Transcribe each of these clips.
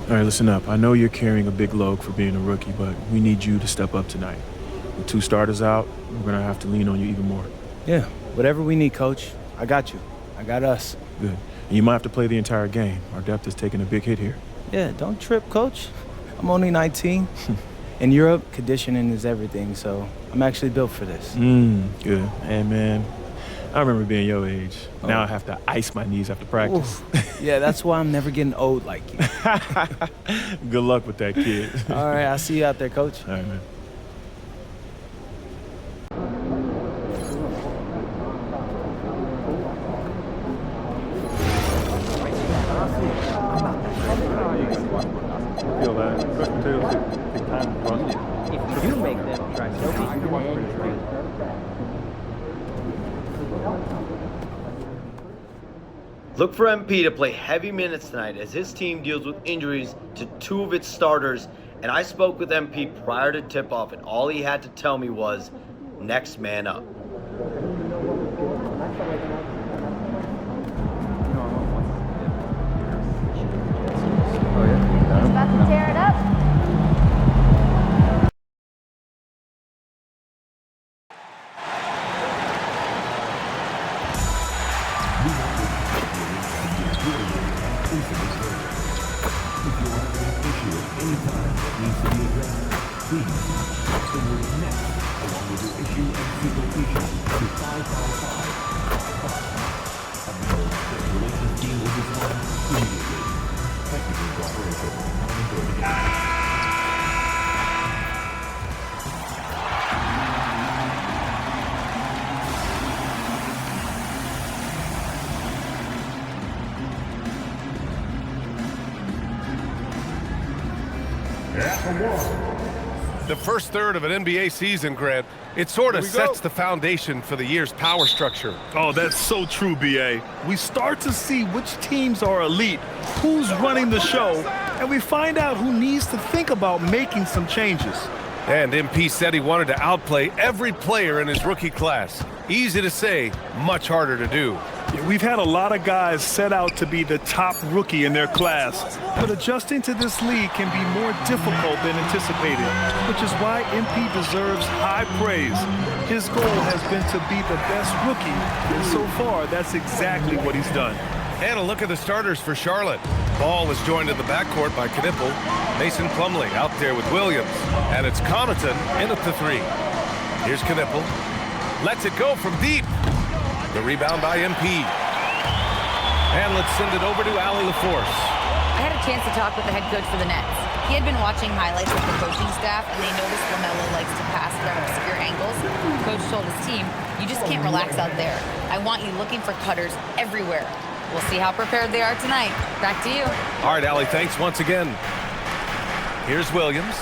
All right, listen up. I know you're carrying a big load for being a rookie, but we need you to step up tonight. With 2 starters out, we're going to have to lean on you even more. Yeah, whatever we need, Coach. I got you. I got us. Good. And you might have to play the entire game. Our depth is taking a big hit here. Yeah, don't trip, Coach. I'm only 19. In Europe, conditioning is everything, so I'm actually built for this. Good. And, man, I remember being your age. Now I have to ice my knees after practice. Yeah, that's why I'm never getting old like you. Good luck with that, kid. All right, I'll see you out there, Coach. All right, man. Feel that. Fresh potatoes take time to run. If you make them try Look for MP to play heavy minutes tonight as his team deals with injuries to 2 of its starters. And I spoke with MP prior to tip-off, and all he had to tell me was, next man up. About to tear it up. The first third of an NBA season, Grant, it sort of sets the foundation for the year's power structure. Oh, that's so true, B.A. We start to see which teams are elite, who's running the show, and we find out who needs to think about making some changes. And MP said he wanted to outplay every player in his rookie class. Easy to say, much harder to do. Yeah, we've had a lot of guys set out to be the top rookie in their class, but adjusting to this league can be more difficult than anticipated, which is why MP deserves high praise. His goal has been to be the best rookie, and so far, that's exactly what he's done. And a look at the starters for Charlotte. Ball is joined in the backcourt by Knipple, Mason Plumlee out there with Williams, and it's Connaughton in at the 3. Here's Knipple, lets it go from deep. The rebound by MP. And let's send it over to Allie LaForce. I had a chance to talk with the head coach for the Nets. He had been watching highlights of the coaching staff, and they noticed LaMelo likes to pass from obscure angles. Coach told his team, you just can't relax out there. I want you looking for cutters everywhere. We'll see how prepared they are tonight. Back to you. All right, Allie, thanks once again. Here's Williams,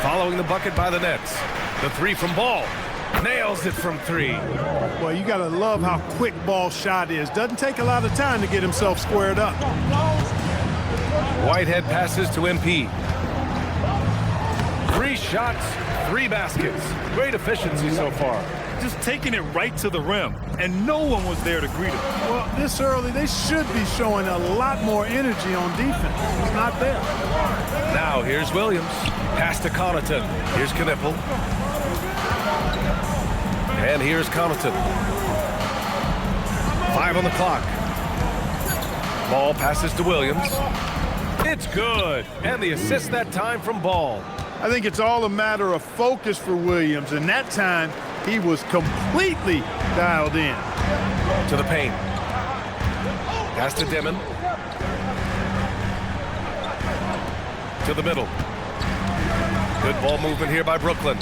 following the bucket by the Nets. The 3 from Ball. Nails it from 3. Well, you got to love how quick Ball shot is. Doesn't take a lot of time to get himself squared up. Whitehead passes to MP. 3 shots, 3 baskets. Great efficiency so far. Just taking it right to the rim, and no one was there to greet him. Well, this early, they should be showing a lot more energy on defense. It's not there. Now here's Williams. Pass to Connaughton. Here's Knipple. And here's Connaughton. 5 on the clock. Ball passes to Williams. It's good. And the assist that time from Ball. I think it's all a matter of focus for Williams, and that time he was completely dialed in. To the paint. Pass to Dimon. To the middle. Good ball movement here by Brooklyn.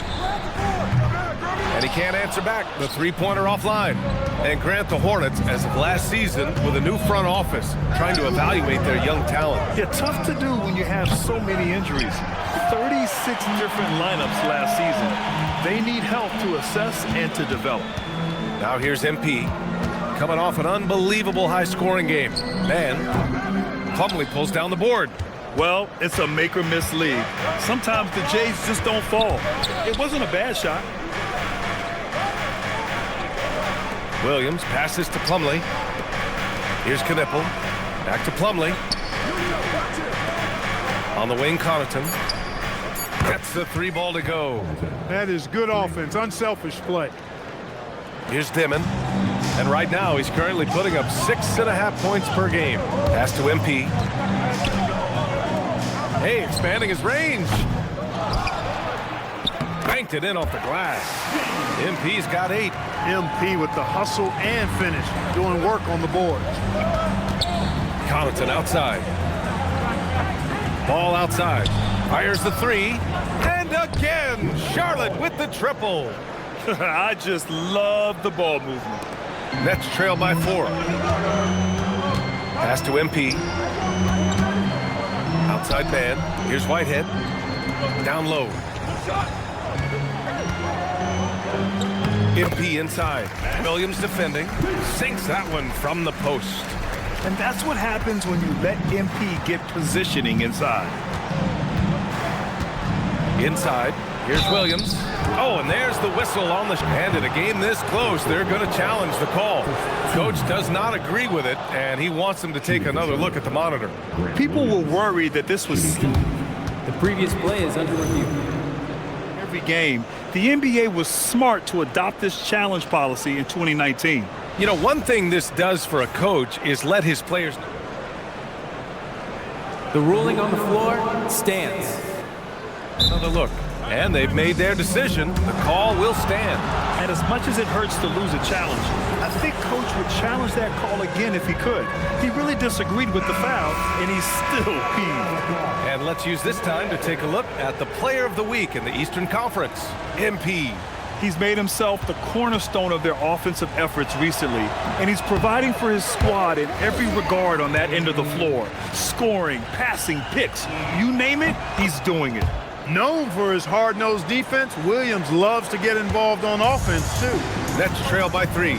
And he can't answer back. The 3-pointer offline. And Grant, the Hornets, as of last season, with a new front office, trying to evaluate their young talent. Yeah, tough to do when you have so many injuries. 36 different lineups last season. They need help to assess and to develop. Now here's MP, coming off an unbelievable high-scoring game. And Plumlee pulls down the board. Well, it's a make-or-miss league. Sometimes the Jays just don't fall. It wasn't a bad shot. Williams passes to Plumlee. Here's Knipple. Back to Plumlee. On the wing, Connaughton gets the 3 ball to go. That is good offense, unselfish play. Here's Dimon. And right now, he's currently putting up 6.5 points per game. Pass to MP. Hey, expanding his range. Banked it in off the glass. MP's got 8. MP with the hustle and finish, doing work on the board. Connaughton outside. Ball outside. Fires the 3. And again, Charlotte with the triple. I just love the ball movement. Nets trail by 4. Pass to MP. Outside man. Here's Whitehead. Down low. MP inside. Williams defending. Sinks that one from the post. And that's what happens when you let MP get positioning inside. Inside. Here's Williams. Oh, and there's the whistle on the... And in a game this close, they're going to challenge the call. Coach does not agree with it, and he wants them to take another look at the monitor. People were worried that this was... The previous play is under review. Every game, the NBA was smart to adopt this challenge policy in 2019. You know, one thing this does for a coach is let his players... The ruling on the floor stands. Another look. And they've made their decision. The call will stand. And as much as it hurts to lose a challenge, I think Coach would challenge that call again if he could. He really disagreed with the foul, and he's still peeved. And let's use this time to take a look at the Player of the Week in the Eastern Conference, MP. He's made himself the cornerstone of their offensive efforts recently, and he's providing for his squad in every regard on that end of the floor. Scoring, passing, picks, you name it, he's doing it. Known for his hard-nosed defense, Williams loves to get involved on offense, too. Nets trail by 3.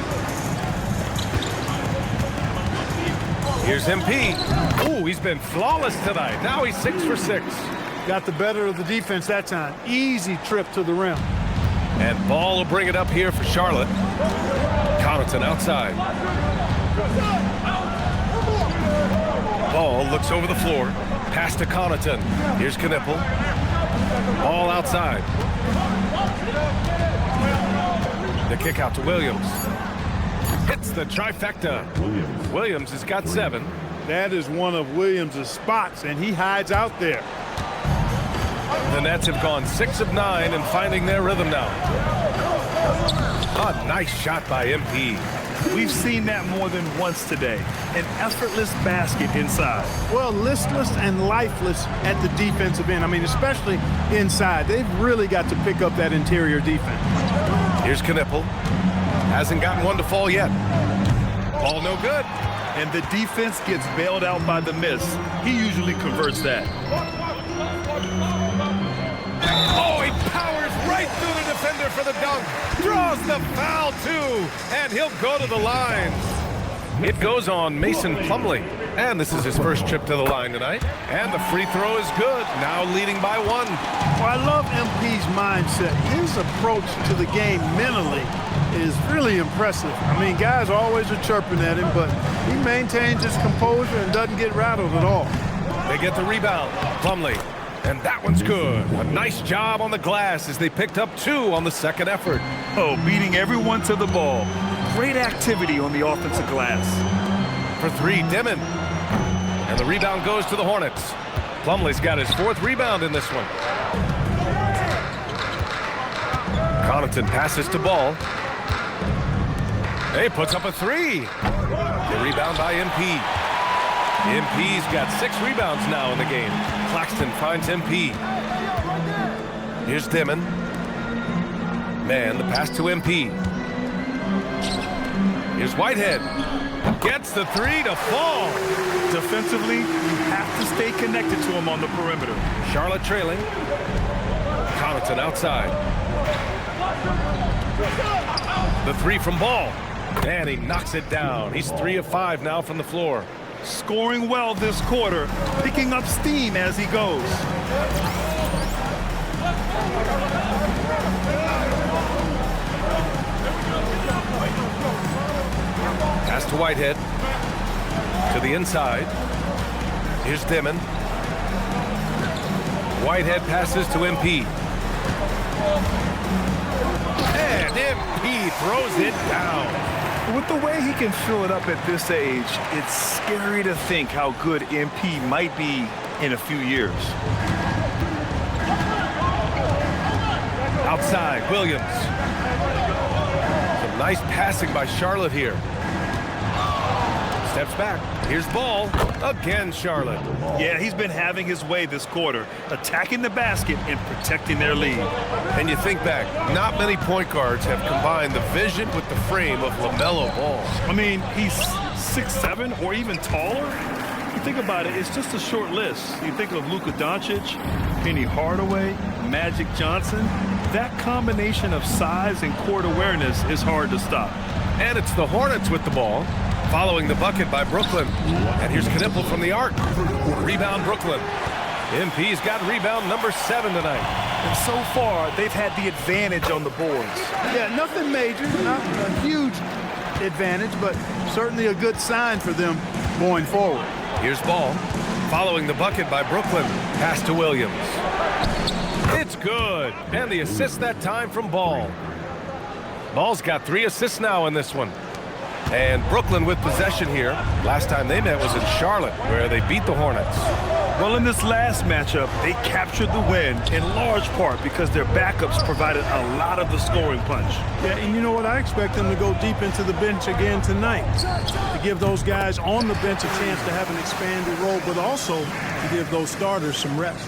Here's MP. Ooh, he's been flawless tonight. Now he's 6 for 6. Got the better of the defense that time. Easy trip to the rim. And Ball will bring it up here for Charlotte. Connaughton outside. Ball looks over the floor. Pass to Connaughton. Here's Knipple. Ball outside. The kick out to Williams. Hits the trifecta. Williams has got 7. That is one of Williams' spots, and he hides out there. The Nets have gone 6 of 9 and finding their rhythm now. A nice shot by MP. We've seen that more than once today. An effortless basket inside. Well, listless and lifeless at the defensive end. I mean, especially inside. They've really got to pick up that interior defense. Here's Knipple. Hasn't gotten one to fall yet. Ball no good. And the defense gets bailed out by the miss. He usually converts that. Oh, he powers right through the defender for the dunk. Draws the foul, too. And he'll go to the line. It goes on Mason Plumlee. And this is his first trip to the line tonight. And the free throw is good. Now leading by 1. Well, I love MP's mindset. His approach to the game mentally is really impressive. I mean, guys always are chirping at him, but he maintains his composure and doesn't get rattled at all. They get the rebound. Plumlee. And that one's good. A nice job on the glass as they picked up 2 on the second effort. Oh, beating everyone to the ball. Great activity on the offensive glass. For 3, Dimon. And the rebound goes to the Hornets. Plumlee's got his 4th rebound in this one. Connaughton passes to Ball. He puts up a 3. The rebound by MP. MP's got 6 rebounds now in the game. Claxton finds MP. Here's Dimon. Man, the pass to MP. Here's Whitehead. Gets the 3 to fall. Defensively, you have to stay connected to him on the perimeter. Charlotte trailing. Connaughton outside. The 3 from Ball. And he knocks it down. He's 3 of 5 now from the floor. Scoring well this quarter, picking up steam as he goes. Pass to Whitehead. To the inside. Here's Dimon. Whitehead passes to MP. And MP throws it down. With the way he can fill it up at this age, it's scary to think how good MP might be in a few years. Outside, Williams. Some nice passing by Charlotte here. Steps back. Here's Ball. Again, Charlotte. Yeah, he's been having his way this quarter, attacking the basket and protecting their lead. And you think back, not many point guards have combined the vision with the frame of LaMelo Ball. I mean, he's 6'7" or even taller. You think about it, it's just a short list. You think of Luka Doncic, Penny Hardaway, Magic Johnson. That combination of size and court awareness is hard to stop. And it's the Hornets with the ball, following the bucket by Brooklyn. And here's Knipple from the arc. Rebound Brooklyn. MP's got rebound number 7 tonight. And so far, they've had the advantage on the boards. Yeah, nothing major, not a huge advantage, but certainly a good sign for them going forward. Here's Ball, following the bucket by Brooklyn. Pass to Williams. It's good. And the assist that time from Ball. Ball's got 3 assists now in this one. And Brooklyn with possession here. Last time they met was in Charlotte, where they beat the Hornets. Well, in this last matchup, they captured the win in large part because their backups provided a lot of the scoring punch. Yeah, and you know what? I expect them to go deep into the bench again tonight to give those guys on the bench a chance to have an expanded role, but also to give those starters some reps.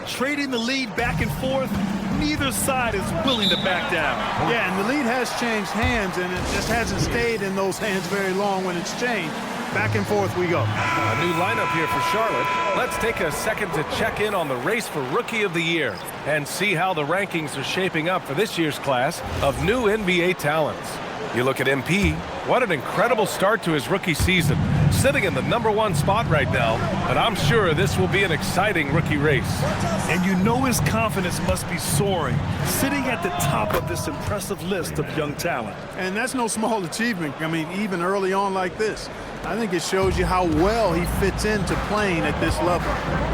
Trading the lead back and forth, neither side is willing to back down. Yeah, and the lead has changed hands, and it just hasn't stayed in those hands very long when it's changed. Back and forth we go. A new lineup here for Charlotte. Let's take a second to check in on the race for Rookie of the Year and see how the rankings are shaping up for this year's class of new NBA talents. You look at MP, what an incredible start to his rookie season. Sitting in the #1 spot right now, but I'm sure this will be an exciting rookie race. And you know his confidence must be soaring, sitting at the top of this impressive list of young talent. And that's no small achievement. I mean, even early on like this. I think it shows you how well he fits into playing at this level.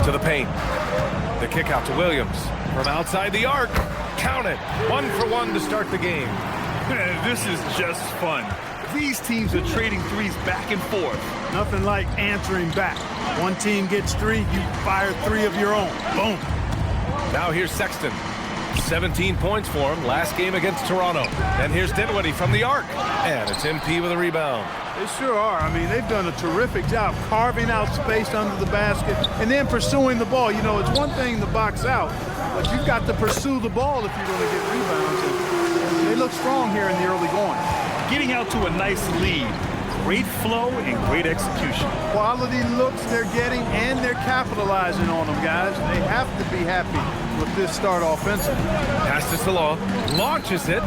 To the paint. The kick out to Williams. From outside the arc. Count it. 1 for 1 to start the game. This is just fun. These teams are trading threes back and forth. Nothing like answering back. One team gets 3, you fire 3 of your own. Boom. Now here's Sexton. 17 points for him last game against Toronto. And here's Dinwiddie from the arc. And it's MP with a rebound. They sure are. I mean, they've done a terrific job carving out space under the basket and then pursuing the ball. You know, it's one thing to box out, but you've got to pursue the ball if you're going to get rebounds. And they look strong here in the early going. Getting out to a nice lead. Great flow and great execution. Quality looks they're getting, and they're capitalizing on them, guys. They have to be happy with this start offensively. Pass to Salah. Launches it.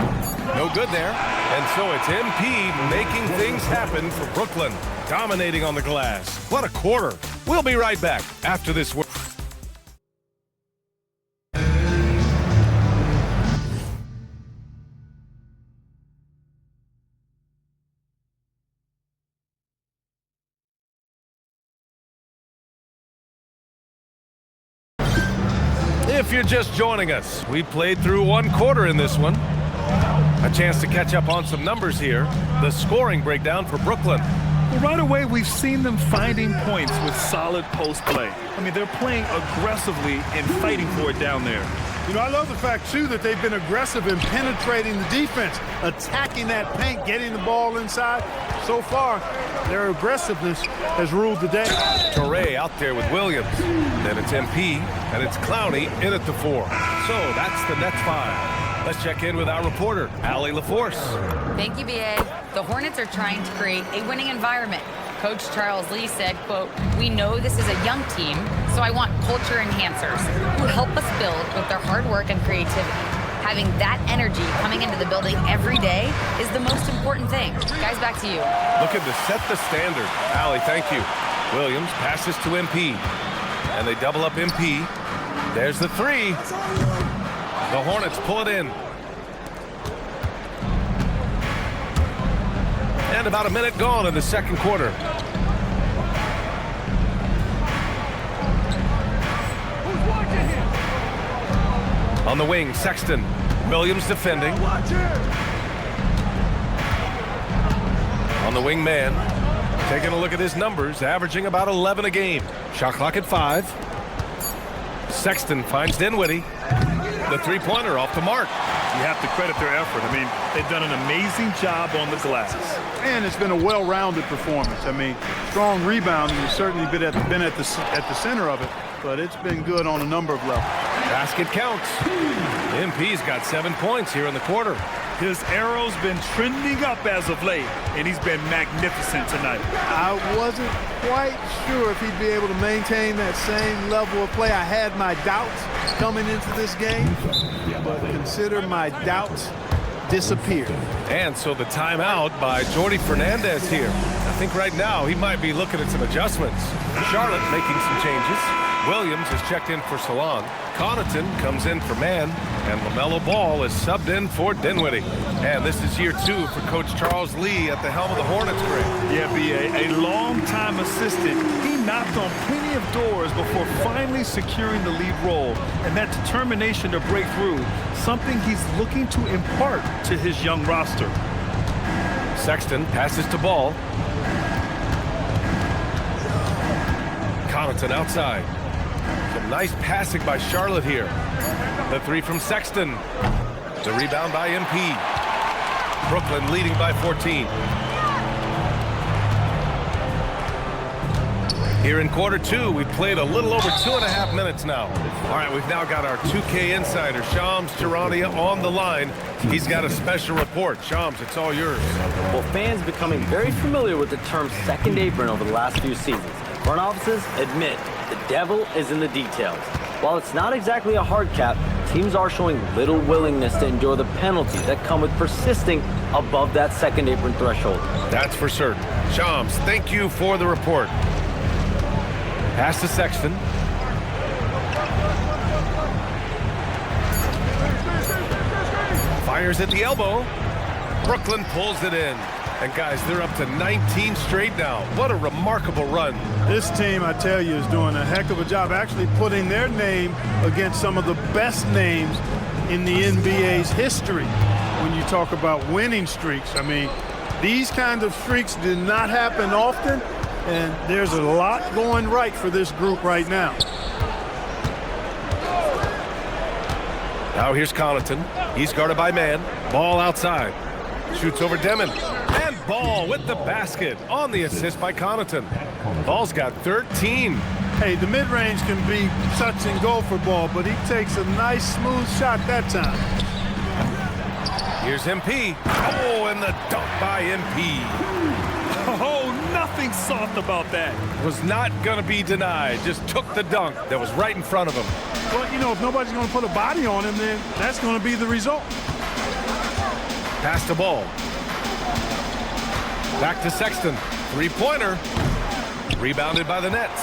No good there. And so it's MP making things happen for Brooklyn. Dominating on the glass. What a quarter. We'll be right back after this work. If you're just joining us, we played through 1 quarter in this one. A chance to catch up on some numbers here. The scoring breakdown for Brooklyn. Well, right away, we've seen them finding points with solid post play. I mean, they're playing aggressively and fighting for it down there. You know, I love the fact, too, that they've been aggressive in penetrating the defense, attacking that paint, getting the ball inside. So far, their aggressiveness has ruled the day. Torrey out there with Williams. Then it's MP, and it's Clowney in at the 4. So that's the Nets 5. Let's check in with our reporter, Allie LaForce. Thank you, BA. The Hornets are trying to create a winning environment. Coach Charles Lee said, quote, "We know this is a young team, so I want culture enhancers who help us build with their hard work and creativity. Having that energy coming into the building every day is the most important thing." Guys, back to you. Looking to set the standard. Allie, thank you. Williams passes to MP. And they double up MP. There's the 3. The Hornets pull it in. And about a minute gone in the second quarter. On the wing, Sexton. Williams defending. On the wing man. Taking a look at his numbers, averaging about 11 a game. Shot clock at 5. Sexton finds Dinwiddie. The three-pointer off the mark. You have to credit their effort. I mean, they've done an amazing job on the glass. And it's been a well-rounded performance. I mean, strong rebounding has certainly been at the center of it, but it's been good on a number of levels. Basket counts. MP's got 7 points here in the quarter. His arrow's been trending up as of late, and he's been magnificent tonight. I wasn't quite sure if he'd be able to maintain that same level of play. I had my doubts coming into this game, but consider my doubts disappeared. And so the timeout by Jordi Fernandez here. I think right now he might be looking at some adjustments. Charlotte making some changes. Williams has checked in for Salon. Connaughton comes in for Mann. And LaMelo Ball is subbed in for Dinwiddie. And this is year 2 for Coach Charles Lee at the helm of the Hornets. Yeah, B.A., a long-time assistant. He knocked on plenty of doors before finally securing the lead role. And that determination to break through, something he's looking to impart to his young roster. Sexton passes to Ball. Connaughton outside. Some nice passing by Charlotte here. The three from Sexton. The rebound by MP. Brooklyn leading by 14. Here in quarter 2, we've played a little over 2.5 minutes now. All right, we've now got our 2K insider, Shams Charania, on the line. He's got a special report. Shams, it's all yours. Well, fans becoming very familiar with the term second apron over the last few seasons. Front offices admit the devil is in the details. While it's not exactly a hard cap, teams are showing little willingness to endure the penalties that come with persisting above that second apron threshold. That's for certain. Shams, thank you for the report. Pass to Sexton. Fires at the elbow. Brooklyn pulls it in. And guys, they're up to 19 straight now. What a remarkable run. This team, I tell you, is doing a heck of a job actually putting their name against some of the best names in the NBA's history. When you talk about winning streaks, I mean, these kind of streaks did not happen often, and there's a lot going right for this group right now. Now here's Connaughton. He's guarded by Mann. Ball outside. Shoots over Demon. And Ball with the basket on the assist by Connaughton. Ball's got 13. Hey, the mid-range can be touch and go for Ball, but he takes a nice smooth shot that time. Here's MP. Oh, and the dunk by MP. Oh, nothing soft about that. Was not going to be denied. Just took the dunk that was right in front of him. Well, you know, if nobody's going to put a body on him, then that's going to be the result. Pass the Ball. Back to Sexton. Three-pointer. Rebounded by the Nets.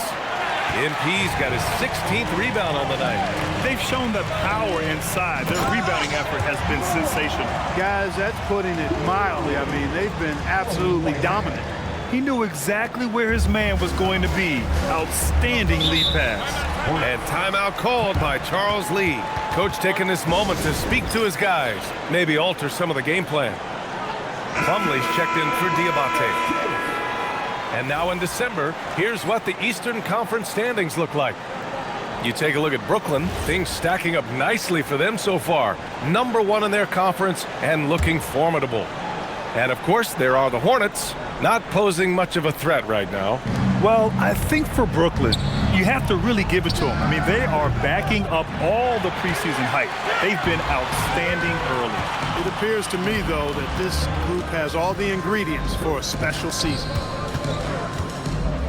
MP's got his 16th rebound on the night. They've shown the power inside. Their rebounding effort has been sensational. Guys, that's putting it mildly. I mean, they've been absolutely dominant. He knew exactly where his man was going to be. Outstanding lead pass. And timeout called by Charles Lee. Coach taking this moment to speak to his guys. Maybe alter some of the game plan. Plumlee's checked in for Diabate. And now in December, here's what the Eastern Conference standings look like. You take a look at Brooklyn, things stacking up nicely for them so far. Number 1 in their conference and looking formidable. And of course, there are the Hornets, not posing much of a threat right now. Well, I think for Brooklyn, you have to really give it to them. I mean, they are backing up all the preseason hype. They've been outstanding early. It appears to me, though, that this group has all the ingredients for a special season.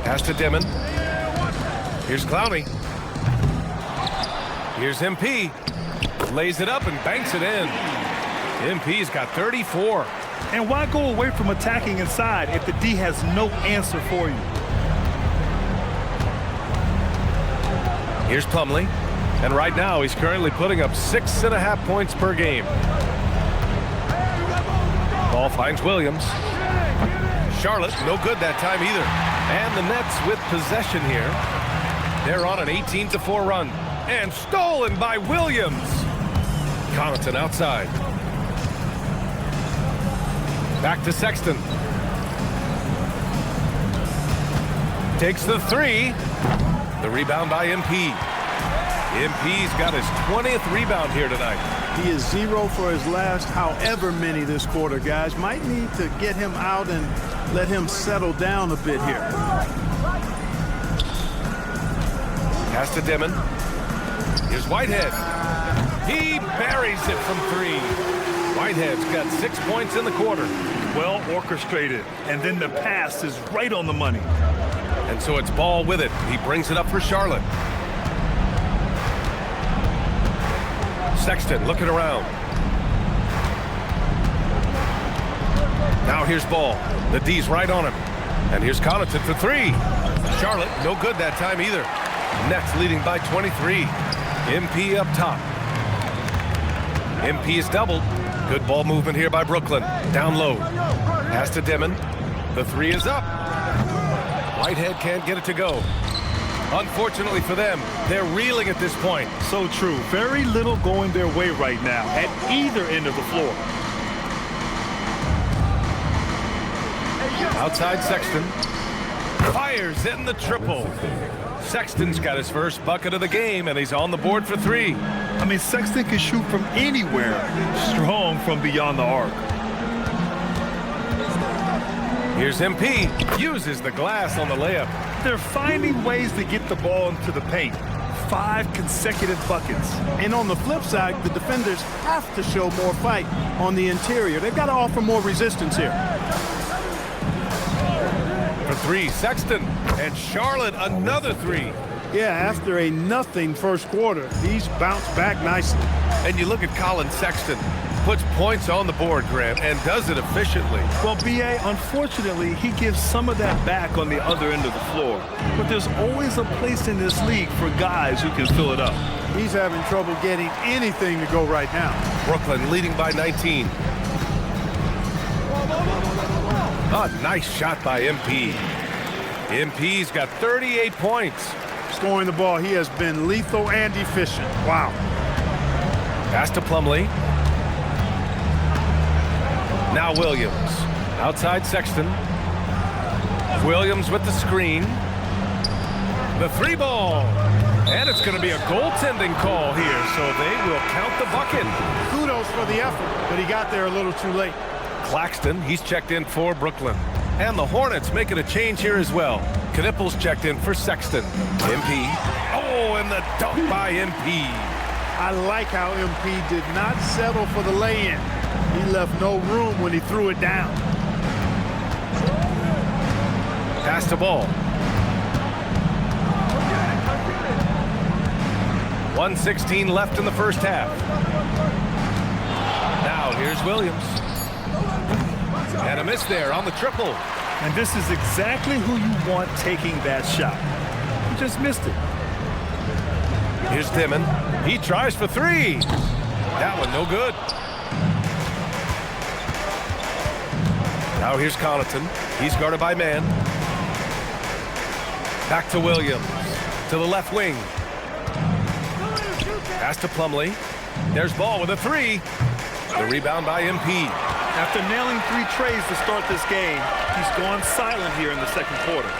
Pass to Demon. Here's Clowney. Here's MP. Lays it up and banks it in. MP's got 34. And why go away from attacking inside if the D has no answer for you? Here's Plumlee. And right now, he's currently putting up 6.5 points per game. Ball finds Williams. Charlotte, no good that time either. And the Nets with possession here. They're on an 18-4 run. And stolen by Williams. Connaughton outside. Back to Sexton. Takes the three. The rebound by MP. MP's got his 20th rebound here tonight. He is 0 for his last however many this quarter, guys. Might need to get him out and let him settle down a bit here. Pass to Dimon. Here's Whitehead. He buries it from three. Whitehead's got 6 points in the quarter. Well orchestrated, and then the pass is right on the money. And so it's Ball with it. He brings it up for Charlotte. Sexton looking around. Now here's Ball. The D's right on him. And here's Connaughton for three. Charlotte, no good that time either. Nets leading by 23. MP up top. MP is doubled. Good ball movement here by Brooklyn. Down low. Pass to Dimon. The three is up. Whitehead can't get it to go. Unfortunately for them, they're reeling at this point. So true. Very little going their way right now at either end of the floor. Outside Sexton. Fires in the triple. Sexton's got his first bucket of the game, and he's on the board for three. I mean, Sexton can shoot from anywhere. Strong from beyond the arc. Here's MP. Uses the glass on the layup. They're finding ways to get the ball into the paint. 5 consecutive buckets. And on the flip side, the defenders have to show more fight on the interior. They've got to offer more resistance here. For three, Sexton. And Charlotte, another three. Yeah, after a nothing first quarter, he's bounced back nicely. And you look at Colin Sexton. Puts points on the board, Grant, and does it efficiently. Well, B.A., unfortunately, he gives some of that back on the other end of the floor. But there's always a place in this league for guys who can fill it up. He's having trouble getting anything to go right now. Brooklyn leading by 19. A nice shot by MP. MP's got 38 points. Scoring the ball, he has been lethal and efficient. Wow. Pass to Plumlee. Now Williams. Outside Sexton. Williams with the screen. The three ball. And it's going to be a goaltending call here, so they will count the bucket. Kudos for the effort, but he got there a little too late. Claxton, he's checked in for Brooklyn. And the Hornets making a change here as well. Knippel's checked in for Sexton. MP. Oh, and the dunk by MP. I like how MP did not settle for the lay-in. He left no room when he threw it down. Pass to Ball. 1:16 left in the first half. Now here's Williams. And a miss there on the triple. And this is exactly who you want taking that shot. He just missed it. Here's Dimon. He tries for three. That one no good. Now here's Connaughton. He's guarded by man. Back to Williams. To the left wing. Pass to Plumlee. There's Ball with a three. The rebound by MP. After nailing 3 trays to start this game, he's gone silent here in the second quarter.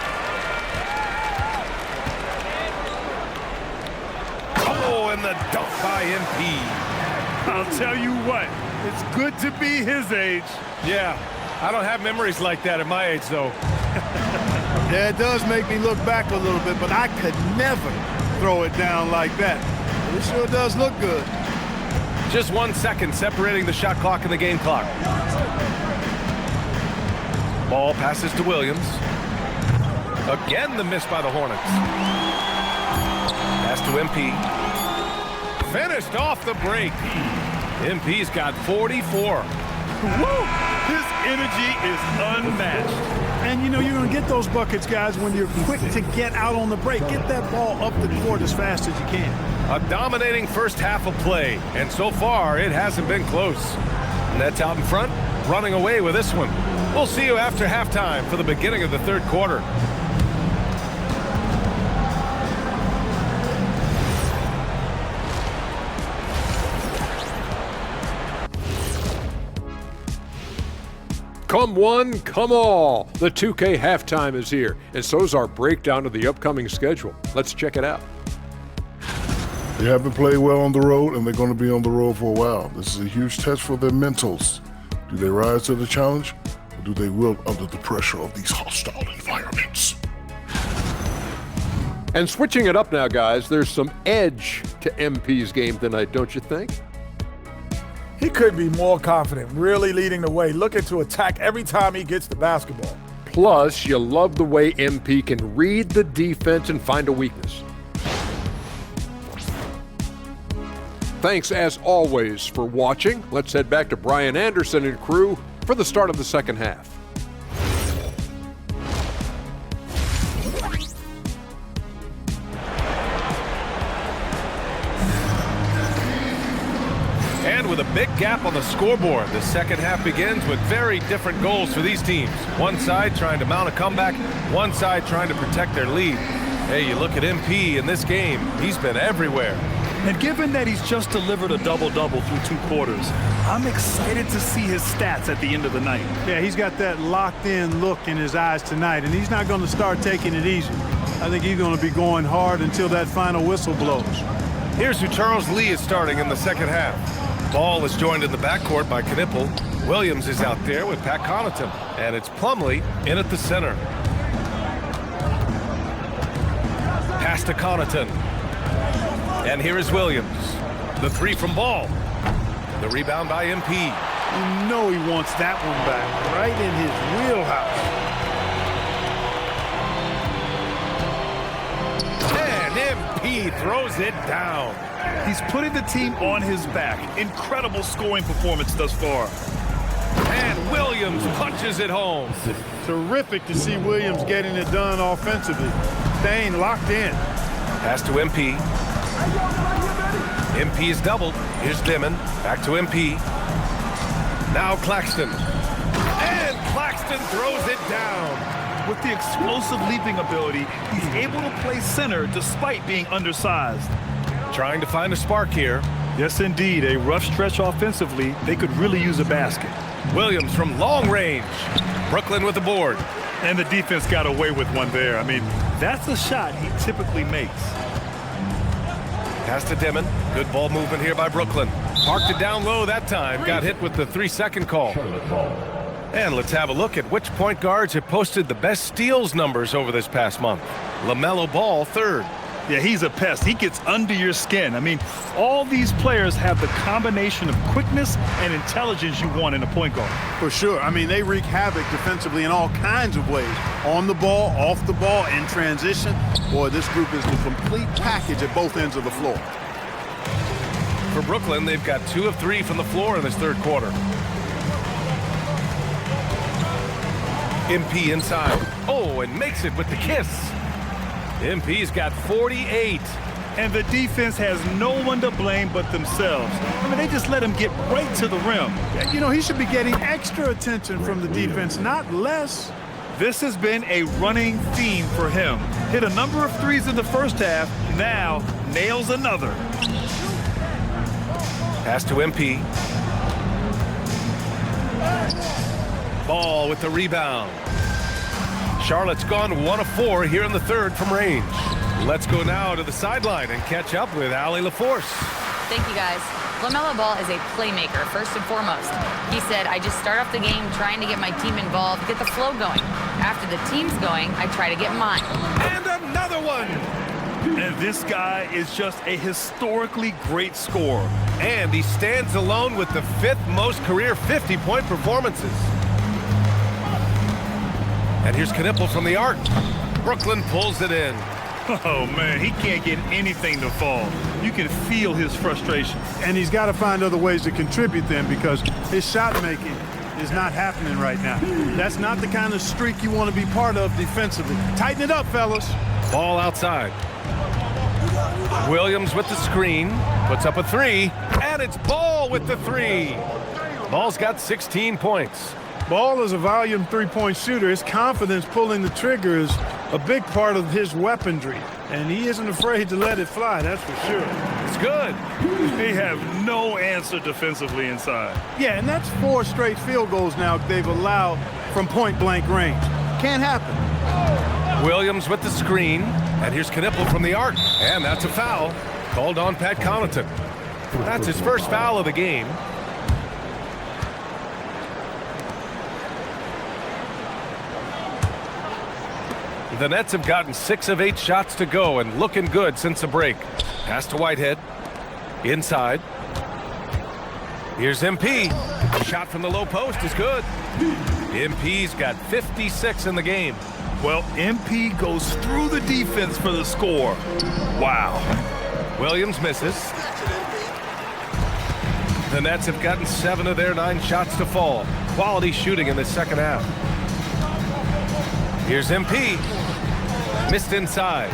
Oh, and the dunk by MP. I'll tell you what, it's good to be his age. Yeah, I don't have memories like that at my age, though. Yeah, it does make me look back a little bit, but I could never throw it down like that. It sure does look good. Just 1 second separating the shot clock and the game clock. Ball passes to Williams. Again, the miss by the Hornets. Pass to MP. Finished off the break. MP's got 44. Woo! His energy is unmatched. And, you know, you're going to get those buckets, guys, when you're quick to get out on the break. Get that ball up the court as fast as you can. A dominating first half of play, and so far it hasn't been close. Nets out in front, running away with this one. We'll see you after halftime for the beginning of the third quarter. Come one, come all. The 2K halftime is here, and so's our breakdown of the upcoming schedule. Let's check it out. They haven't played well on the road, and they're going to be on the road for a while. This is a huge test for their mentals. Do they rise to the challenge, or do they wilt under the pressure of these hostile environments? And switching it up now, guys, there's some edge to MP's game tonight, don't you think? He could be more confident, really leading the way, looking to attack every time he gets the basketball. Plus, you love the way MP can read the defense and find a weakness. Thanks, as always, for watching. Let's head back to Brian Anderson and crew for the start of the second half. And with a big gap on the scoreboard, the second half begins with very different goals for these teams. One side trying to mount a comeback, one side trying to protect their lead. Hey, you look at MP in this game, he's been everywhere. And given that he's just delivered a double-double through 2 quarters, I'm excited to see his stats at the end of the night. Yeah, he's got that locked-in look in his eyes tonight, and he's not going to start taking it easy. I think he's going to be going hard until that final whistle blows. Here's who Charles Lee is starting in the second half. Ball is joined in the backcourt by Knipple. Williams is out there with Pat Connaughton, and it's Plumlee in at the center. Pass to Connaughton. And here is Williams. The 3 from Ball. The rebound by MP. You know he wants that one back, right in his wheelhouse. And MP throws it down. He's putting the team on his back. Incredible scoring performance thus far. And Williams punches it home. Terrific to see Williams getting it done offensively. Staying locked in. Pass to MP. MP is doubled. Here's Dimon. Back to MP. Now Claxton. And Claxton throws it down. With the explosive leaping ability, he's able to play center despite being undersized. Trying to find a spark here. Yes, indeed. A rough stretch offensively. They could really use a basket. Williams from long range. Brooklyn with the board. And the defense got away with one there. I mean, that's a shot he typically makes. Pass to Dimon. Good ball movement here by Brooklyn. Parked it down low that time. Got hit with the 3-second call. And let's have a look at which point guards have posted the best steals numbers over this past month. LaMelo Ball, 3rd. Yeah, he's a pest. He gets under your skin. I mean, all these players have the combination of quickness and intelligence you want in a point guard. For sure. I mean, they wreak havoc defensively in all kinds of ways. On the ball, off the ball, in transition. Boy, this group is the complete package at both ends of the floor. For Brooklyn, they've got 2 of 3 from the floor in this third quarter. MP inside. Oh, and makes it with the kiss. MP's got 48. And the defense has no one to blame but themselves. I mean, they just let him get right to the rim. You know, he should be getting extra attention from the defense, not less. This has been a running theme for him. Hit a number of threes in the first half, now nails another. Pass to MP. Ball with the rebound. Charlotte's gone 1 of 4 here in the third from range. Let's go now to the sideline and catch up with Allie LaForce. Thank you, guys. LaMelo Ball is a playmaker, first and foremost. He said, I just start off the game trying to get my team involved, get the flow going. After the team's going, I try to get mine. And another one! And this guy is just a historically great scorer. And he stands alone with the 5th most career 50-point performances. And here's Knipple from the arc. Brooklyn pulls it in. Oh, man, he can't get anything to fall. You can feel his frustration. And he's got to find other ways to contribute then, because his shot making is not happening right now. That's not the kind of streak you want to be part of defensively. Tighten it up, fellas. Ball outside. Williams with the screen. Puts up a 3. And it's Ball with the 3. Ball's got 16 points. Ball is a volume three-point shooter. His confidence pulling the trigger is a big part of his weaponry, and he isn't afraid to let it fly, that's for sure. It's good. They have no answer defensively inside. Yeah, and that's 4 straight field goals now they've allowed from point-blank range. Can't happen. Williams with the screen, and here's Knipple from the arc, and that's a foul called on Pat Connaughton. That's his first foul of the game. The Nets have gotten 6 of 8 shots to go and looking good since the break. Pass to Whitehead. Inside. Here's MP. Shot from the low post is good. MP's got 56 in the game. Well, MP goes through the defense for the score. Wow. Williams misses. The Nets have gotten 7 of their 9 shots to fall. Quality shooting in the second half. Here's MP. Missed inside.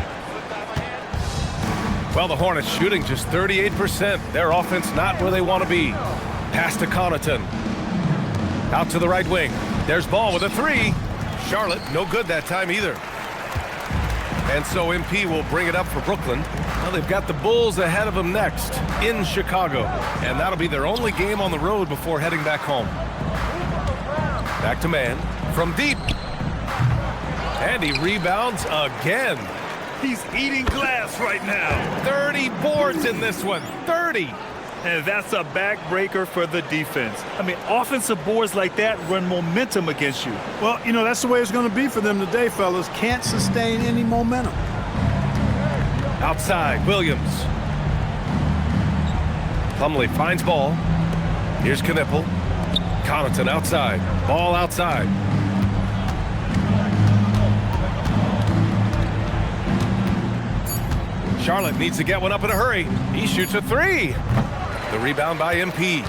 Well, the Hornets shooting just 38%. Their offense not where they want to be. Pass to Connaughton. Out to the right wing. There's Ball with a 3. Charlotte, no good that time either. And so MP will bring it up for Brooklyn. Well, they've got the Bulls ahead of them next in Chicago. And that'll be their only game on the road before heading back home. Back to man. From deep. And he rebounds again. He's eating glass right now. 30 boards in this one. 30. And that's a backbreaker for the defense. I mean, offensive boards like that run momentum against you. Well, you know, that's the way it's going to be for them today, fellas. Can't sustain any momentum. Outside, Williams. Plumlee finds Ball. Here's Knipple. Connaughton outside. Ball outside. Charlotte needs to get one up in a hurry. He shoots a 3. The rebound by MP.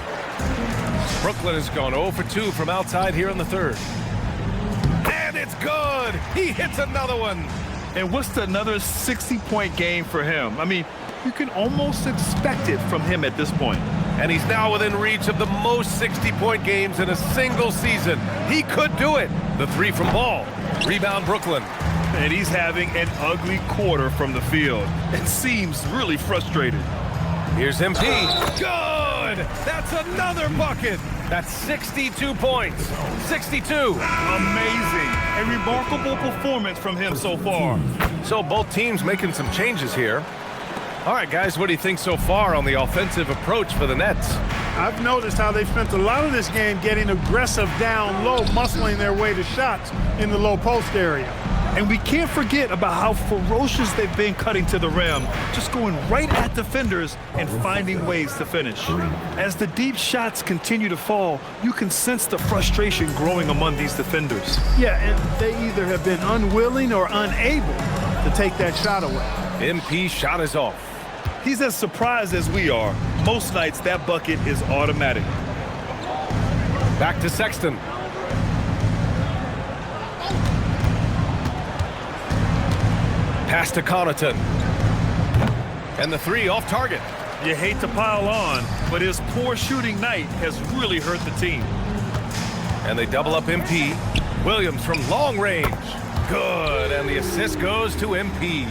Brooklyn has gone 0 for 2 from outside here in the third. And it's good. He hits another one. And what's another 60-point game for him? I mean, you can almost expect it from him at this point. And he's now within reach of the most 60-point games in a single season. He could do it. The 3 from Ball. Rebound Brooklyn. And he's having an ugly quarter from the field and seems really frustrated. Here's MP. Good! That's another bucket. That's 62 points. 62. Amazing. A remarkable performance from him so far. So both teams making some changes here. All right, guys, what do you think so far on the offensive approach for the Nets? I've noticed how they've spent a lot of this game getting aggressive down low, muscling their way to shots in the low post area. And we can't forget about how ferocious they've been cutting to the rim, just going right at defenders and finding ways to finish. As the deep shots continue to fall, you can sense the frustration growing among these defenders. Yeah, and they either have been unwilling or unable to take that shot away. MP's shot is off. He's as surprised as we are. Most nights, that bucket is automatic. Back to Sexton. Pass to Connaughton. And the 3 off target. You hate to pile on, but his poor shooting night has really hurt the team. And they double up MP. Williams from long range. Good, and the assist goes to MP.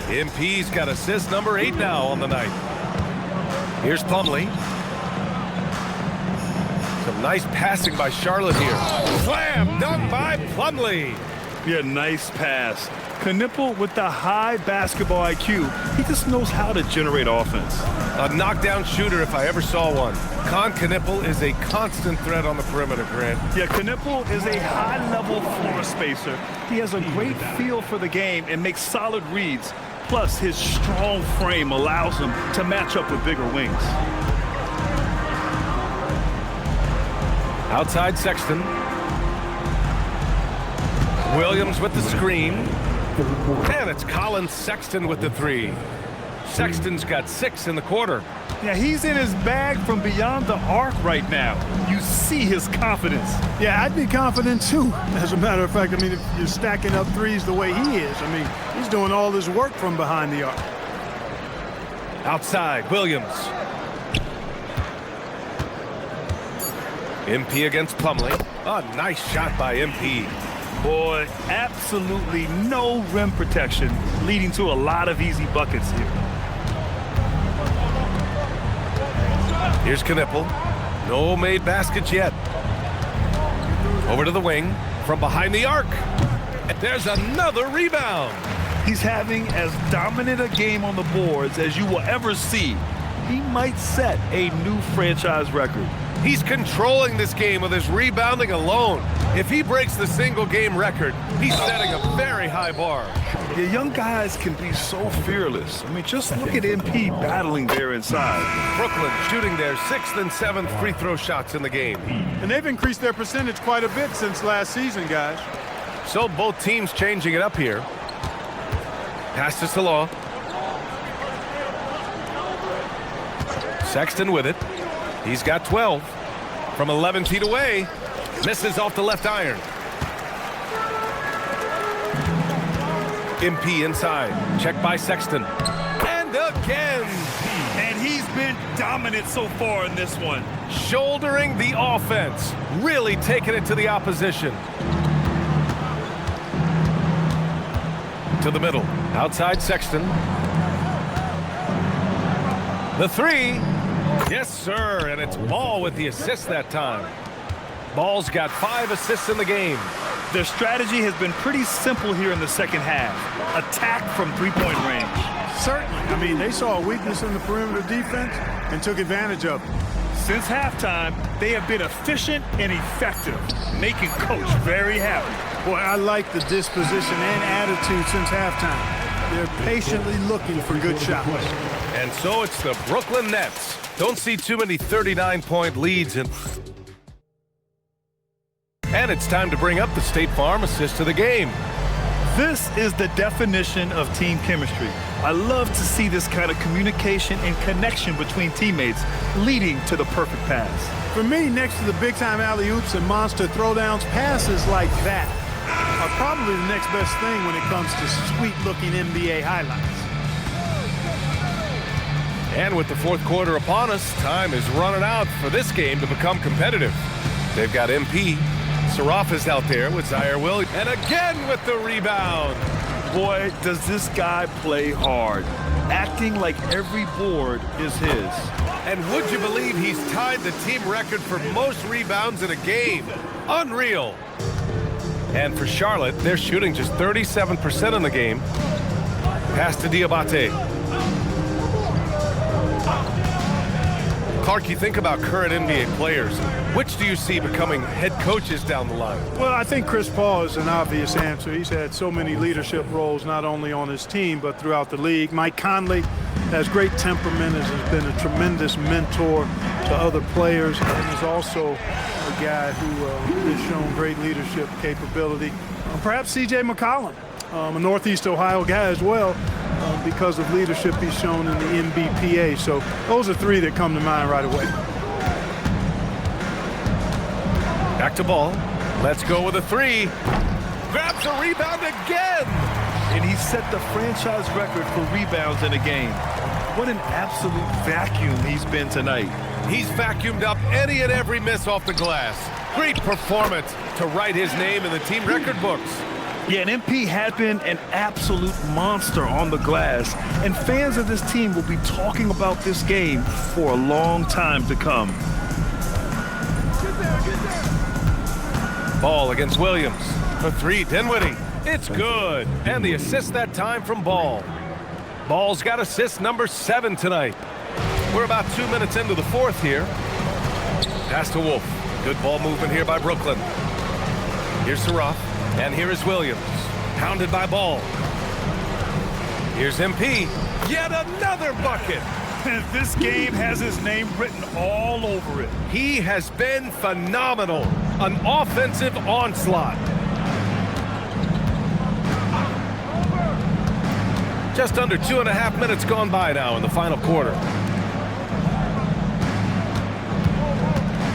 MP's got assist number 8 now on the night. Here's Plumlee. Some nice passing by Charlotte here. Slam dunk by Plumlee. Yeah, nice pass. Knipple with the high basketball IQ. He just knows how to generate offense. A knockdown shooter if I ever saw one. Knipple is a constant threat on the perimeter, Grant. Yeah, Knipple is a high-level floor spacer. He has a great feel for the game and makes solid reads. Plus, his strong frame allows him to match up with bigger wings. Outside Sexton. Williams with the screen. And it's Colin Sexton with the 3. Sexton's got 6 in the quarter. Yeah, he's in his bag from beyond the arc right now. You see his confidence. Yeah, I'd be confident too. As a matter of fact, I mean, if you're stacking up threes the way he is, I mean, he's doing all this work from behind the arc. Outside, Williams. MP against Plumlee. A nice shot by MP. Boy, absolutely no rim protection, leading to a lot of easy buckets here. Here's Knipple. No made baskets yet. Over to the wing from behind the arc. There's another rebound. He's having as dominant a game on the boards as you will ever see. He might set a new franchise record. He's controlling this game with his rebounding alone. If he breaks the single-game record, he's setting a very high bar. The young guys can be so fearless. I mean, just look at MP battling there inside. Brooklyn shooting their 6th and 7th free throw shots in the game. And they've increased their percentage quite a bit since last season, guys. So both teams changing it up here. Pass to Salah. Sexton with it. He's got 12 from 11 feet away. Misses off the left iron. MP inside. Check by Sexton. And again. And he's been dominant so far in this one. Shouldering the offense. Really taking it to the opposition. To the middle. Outside Sexton. The three. Yes, sir. And it's Ball with the assist that time. Ball's got 5 assists in the game. Their strategy has been pretty simple here in the second half. Attack from three-point range. Certainly. I mean, they saw a weakness in the perimeter defense and took advantage of it. Since halftime, they have been efficient and effective, making Coach very happy. Boy, I like the disposition and attitude since halftime. They're patiently looking for good shots. And so it's the Brooklyn Nets. Don't see too many 39-point leads. And it's time to bring up the State Farm assist to the game. This is the definition of team chemistry. I love to see this kind of communication and connection between teammates leading to the perfect pass. For me, next to the big-time alley-oops and monster throwdowns, passes like that are probably the next best thing when it comes to sweet-looking NBA highlights. And with the fourth quarter upon us, time is running out for this game to become competitive. They've got MP. Saraf is out there with Zaire Williams. And again with the rebound. Boy, does this guy play hard. Acting like every board is his. And would you believe he's tied the team record for most rebounds in a game? Unreal. And for Charlotte, they're shooting just 37% in the game. Pass to Diabate. Clark, you think about current NBA players. Which do you see becoming head coaches down the line? Well, I think Chris Paul is an obvious answer. He's had so many leadership roles, not only on his team, but throughout the league. Mike Conley has great temperament, has been a tremendous mentor to other players, and is also a guy who has shown great leadership capability. Perhaps C.J. McCollum, a Northeast Ohio guy as well, because of leadership he's shown in the NBPA. So those are 3 that come to mind right away. Back to Ball. Let's go with a 3. Grabs a rebound again. And he set the franchise record for rebounds in a game. What an absolute vacuum he's been tonight. He's vacuumed up any and every miss off the glass. Great performance to write his name in the team record books. Yeah, and MP had been an absolute monster on the glass, and fans of this team will be talking about this game for a long time to come. Ball against Williams. For 3, Dinwiddie. It's good. And the assist that time from Ball. Ball's got assist number 7 tonight. We're about 2 minutes into the fourth here. Pass to Wolf. Good ball movement here by Brooklyn. Here's Saraf. And here is Williams. Pounded by Ball. Here's MP. Yet another bucket. This game has his name written all over it. He has been phenomenal. An offensive onslaught. Just under 2.5 minutes gone by now in the final quarter.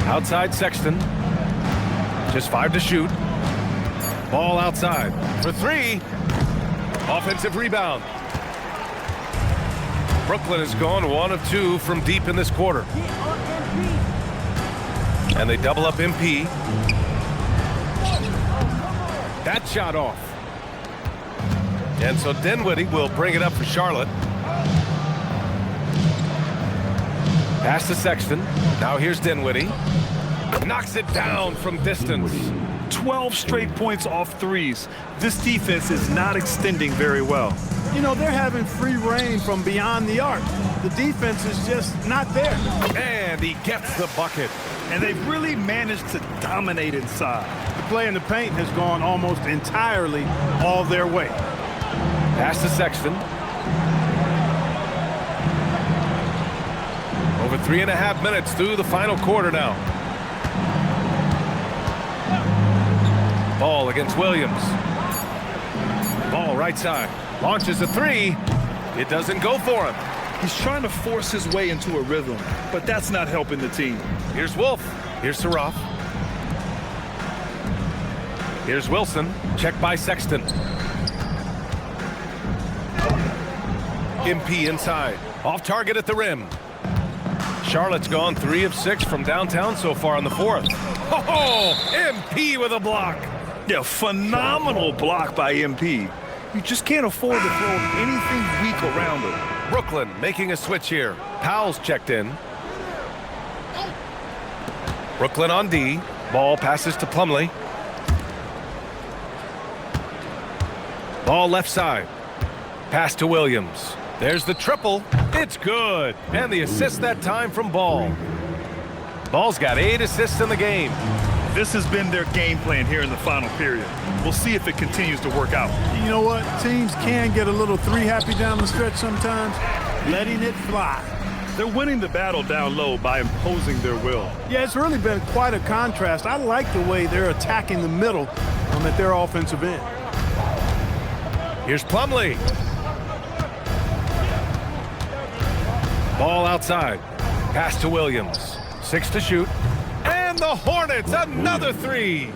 Outside Sexton. Just 5 to shoot. Ball outside for 3. Offensive rebound. Brooklyn has gone 1 of 2 from deep in this quarter. And they double up MP. That shot off. And so Dinwiddie will bring it up for Charlotte. Pass to Sexton. Now here's Dinwiddie. Knocks it down from distance. 12 straight points off threes. This defense is not extending very well. You know, they're having free reign from beyond the arc. The defense is just not there. And he gets the bucket. And they've really managed to dominate inside. The play in the paint has gone almost entirely all their way. Pass to Sexton. Over 3.5 minutes through the final quarter now. Ball against Williams. Ball right side. Launches a three. It doesn't go for him. He's trying to force his way into a rhythm, but that's not helping the team. Here's Wolf. Here's Saroff. Here's Wilson. Checked by Sexton. MP inside. Off target at the rim. Charlotte's gone 3 of 6 from downtown so far in the fourth. Oh, MP with a block. Yeah, phenomenal block by MP. You just can't afford to throw anything weak around him. Brooklyn making a switch here. Powell's checked in. Brooklyn on D. Ball passes to Plumlee. Ball left side. Pass to Williams. There's the triple. It's good. And the assist that time from Ball. Ball's got 8 assists in the game. This has been their game plan here in the final period. We'll see if it continues to work out. You know what? Teams can get a little three-happy down the stretch sometimes, letting it fly. They're winning the battle down low by imposing their will. Yeah, it's really been quite a contrast. I like the way they're attacking the middle at their offensive end. Here's Plumlee. Ball outside. Pass to Williams. 6 to shoot. And the Hornets, another 3.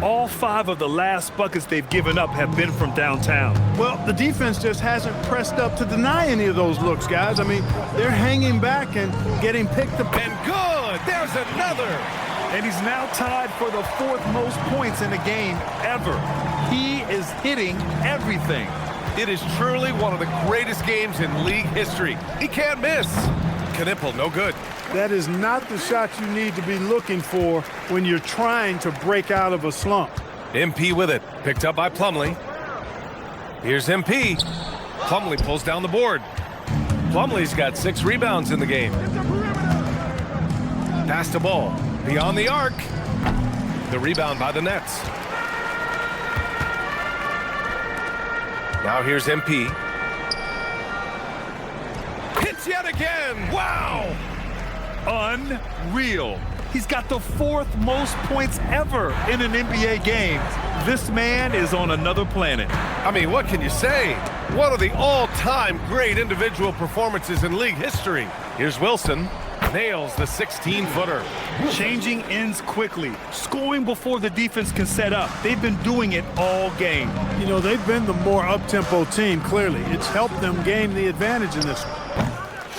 All 5 of the last buckets they've given up have been from downtown. Well, the defense just hasn't pressed up to deny any of those looks, guys. I mean, they're hanging back and getting picked up. And good! There's another! And he's now tied for the 4th most points in a game ever. He is hitting everything. It is truly one of the greatest games in league history. He can't miss. Knipple, no good. That is not the shot you need to be looking for when you're trying to break out of a slump. MP with it. Picked up by Plumlee. Here's MP. Plumlee pulls down the board. Plumlee's got 6 rebounds in the game. Pass to Ball. Beyond the arc. The rebound by the Nets. Now here's MP. Hits yet again. Wow. Unreal. He's got the 4th most points ever in an NBA game. This man is on another planet. I mean, what can you say? One of the all-time great individual performances in league history. Here's Wilson. Nails the 16-footer. Changing ends quickly. Scoring before the defense can set up. They've been doing it all game. You know, they've been the more up-tempo team, clearly. It's helped them gain the advantage in this one.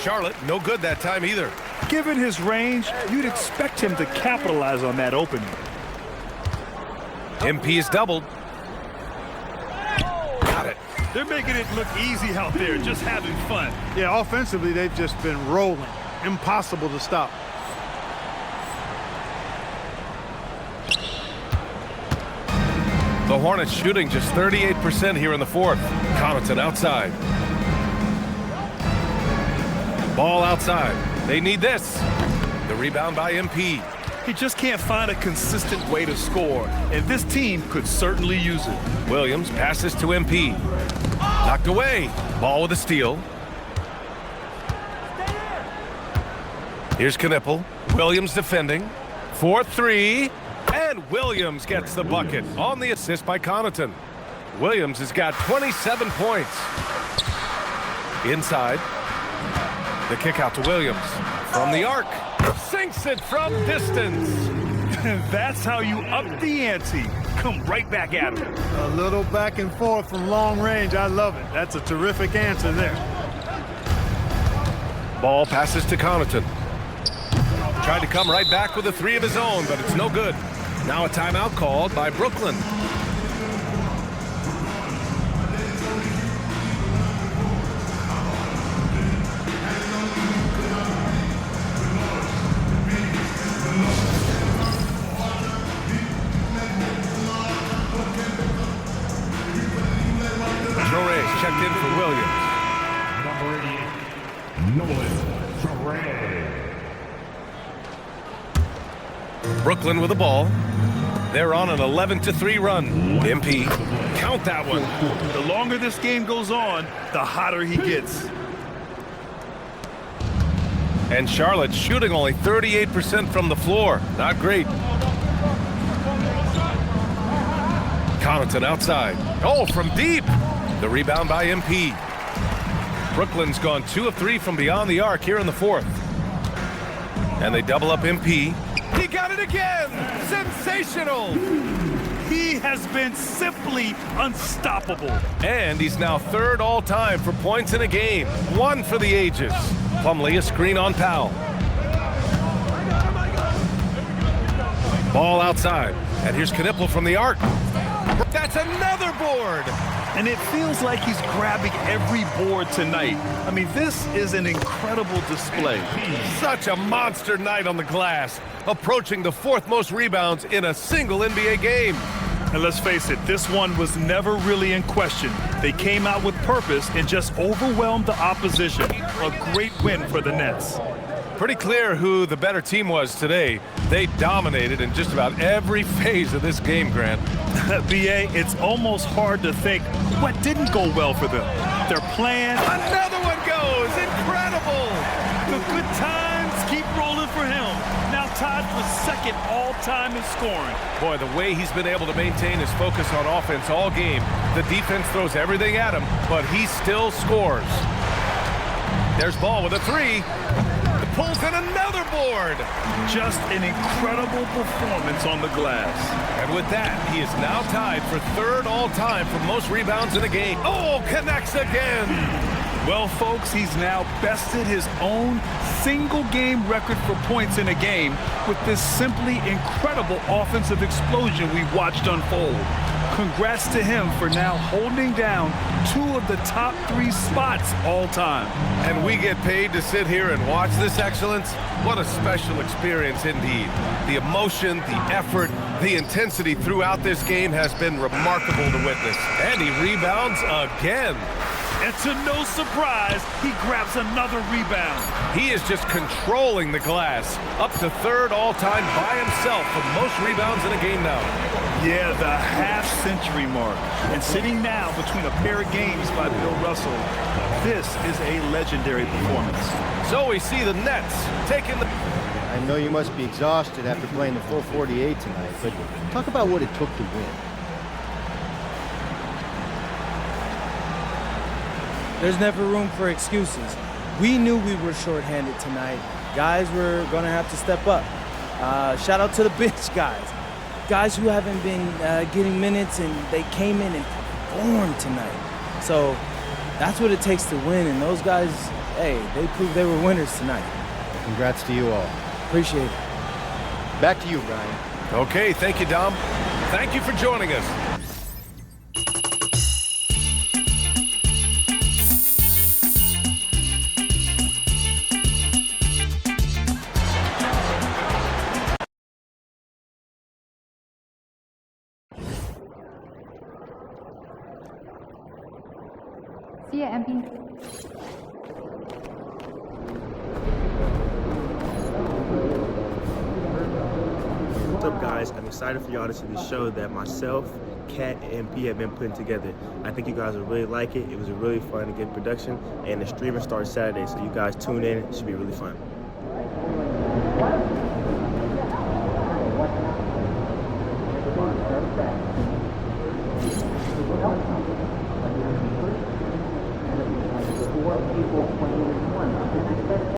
Charlotte, no good that time either. Given his range, you'd expect him to capitalize on that opening. MP is doubled. Got it. They're making it look easy out there, just having fun. Yeah, offensively, they've just been rolling. Impossible to stop. The Hornets shooting just 38% here in the fourth. Connaughton outside. Ball outside. They need this. The rebound by MP. He just can't find a consistent way to score, and this team could certainly use it. Williams passes to MP. Knocked away. Ball with a steal. Here's Knipple. Williams defending. 4-3. And Williams gets the bucket on the assist by Connaughton. Williams has got 27 points. Inside. The kick out to Williams. From the arc. Sinks it from distance. That's how you up the ante. Come right back at him. A little back and forth from long range. I love it. That's a terrific answer there. Ball passes to Connaughton. Tried to come right back with a 3 of his own, but it's no good. Now a timeout called by Brooklyn. Brooklyn with the ball. They're on an 11-3 run. MP, count that one. The longer this game goes on, the hotter he gets. And Charlotte shooting only 38% from the floor. Not great. Connaughton outside. Oh, from deep. The rebound by MP. Brooklyn's gone 2 of 3 from beyond the arc here in the fourth. And they double up MP. He got it again! Sensational! He has been simply unstoppable. And he's now third all-time for points in a game. 1 for the ages. Plumlee a screen on Powell. Ball outside. And here's Knipple from the arc. That's another board! And it feels like he's grabbing every board tonight. I mean, this is an incredible display. Such a monster night on the glass, approaching the 4th most rebounds in a single NBA game. And let's face it, this one was never really in question. They came out with purpose and just overwhelmed the opposition. A great win for the Nets. Pretty clear who the better team was today. They dominated in just about every phase of this game, Grant. BA, it's almost hard to think what didn't go well for them. Their plan. Another one goes! Incredible! The good times keep rolling for him. Now tied for 2nd all-time in scoring. Boy, the way he's been able to maintain his focus on offense all game. The defense throws everything at him, but he still scores. There's Ball with a 3. Pulls in another board. Just an incredible performance on the glass. And with that, he is now tied for 3rd all-time for most rebounds in a game. Oh, connects again. Well, folks, he's now bested his own single-game record for points in a game with this simply incredible offensive explosion we watched unfold. Congrats to him for now holding down 2 of the top 3 spots all time. And we get paid to sit here and watch this excellence? What a special experience indeed. The emotion, the effort, the intensity throughout this game has been remarkable to witness. And he rebounds again. And to no surprise, he grabs another rebound. He is just controlling the glass, up to 3rd all-time by himself for most rebounds in a game now. Yeah, the half-century mark. And sitting now between a pair of games by Bill Russell, this is a legendary performance. So we see the Nets taking the... I know you must be exhausted after playing the full 48 tonight, but talk about what it took to win. There's never room for excuses. We knew we were shorthanded tonight. Guys were going to have to step up. Shout out to the bench guys. Guys who haven't been getting minutes, and they came in and performed tonight. So that's what it takes to win, and those guys, hey, they proved they were winners tonight. Congrats to you all. Appreciate it. Back to you, Brian. Okay, thank you, Dom. Thank you for joining us. See ya, MP. What's up, guys? I'm excited for y'all to see the show that myself, Kat, and MP have been putting together. I think you guys will really like it. It was a really fun and good production, and the streaming starts Saturday, so you guys tune in. It should be really fun.